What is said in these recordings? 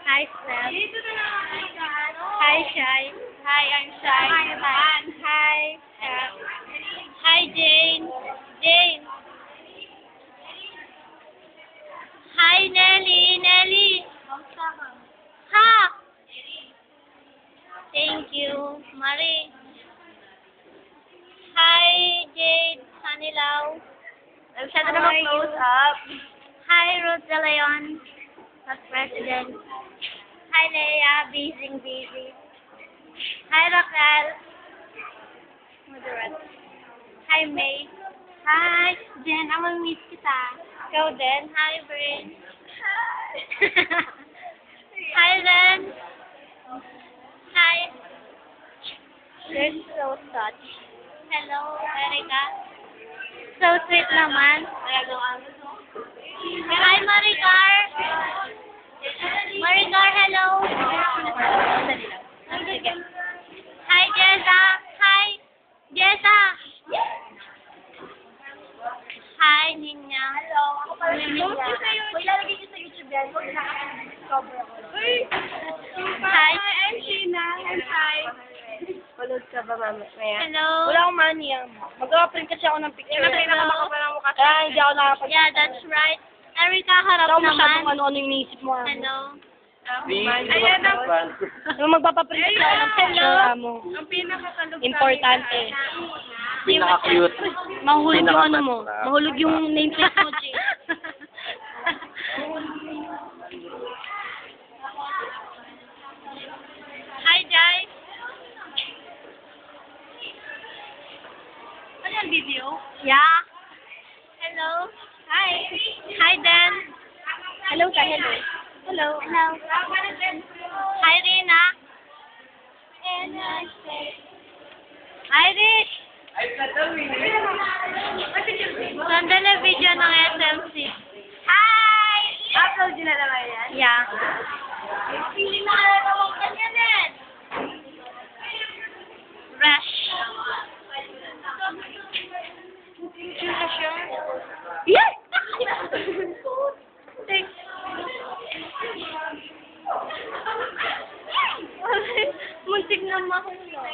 Hi, Steph. Hi, Shai. Hi, I'm Shai. Hi, Steph. Hi, Jane. Jane. Hi, Nelly. Nelly. Ha! Thank you, Marie. Hi, Jade. Hanilaw. Masyado naman close up. Hi, Ruth De Leon. Past President. Hi, Leia. Busy. Hi, Raquel. Moderate. Hi, May. Hi, Jen. I'm miss kita. Ikaw din. Hi, Brain. Hi, Ren. Hi. You're so touched. Hello, Erika. So sweet naman. Hi, Maricar. Maricar, hello. Hi, Jessa. Hi, Jessa. Hi, Ninya. Hello. Ako pa rin. Kung ilalagay niyo sa YouTube yan, kung nakaka-discover ako. Hi, I'm Sheena. I'm Sai. Palood ka ba mamaya? Hello. Wala akong money. Mag-print kasi ako ng picture. Hello. Kaya hindi ako nakapag- Yeah, that's right. Erika, harap Ikaw masyadong naman. ano-ano yung iniisip mo. Hello. Ayan na. Nung magpapaprint ka ako ng picture mo. Ang pinakakalog Importante. Pinaka-cute. Mahulog yung ano mo. Mahulog yung nameplate mo, Jay. Hi, Jai. Ano yung video? Yeah. Hello. Hi. Hi, Dan. Hello ka, hello. Hello. Hello. Hi, Rina. Irish. Sandali video ng SMC. Hi! Upload yun na naman yan. Yeah. Hindi na naman kanya din. Rush. Yes! Thanks. Muntik na mahulog.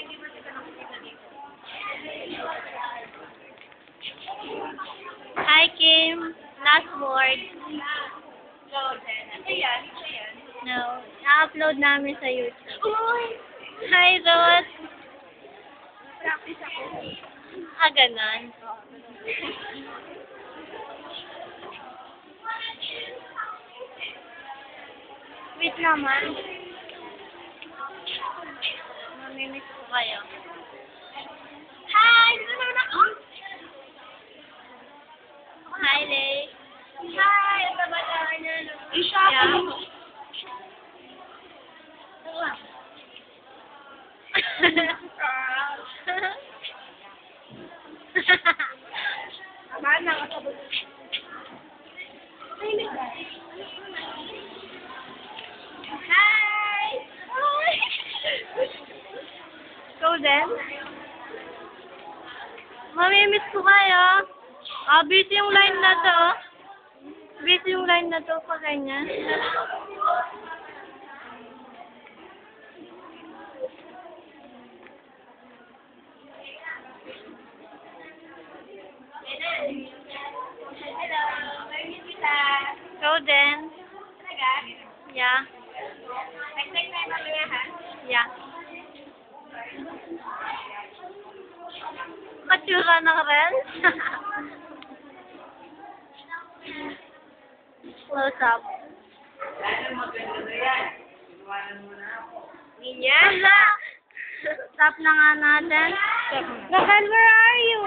Hi, Kim. Last word. No. Na-upload namin sa YouTube. Hi, Rose. Ganon. Wait naman. Mamimiss ko kayo. Hi! Dito naman ako! Hi, Lay. Hi! Ang tabataan niya. Isha, Yeah. Mana ka sabot? Hi! Go then. Mamimiss ko kayo. Busy yung line na to. Busy yung line na to pa ganyan. Go then. Yeah. Yeah. Katsura ng ren. Close up. Ninya? Stop na nga natin. Raquel, where are you?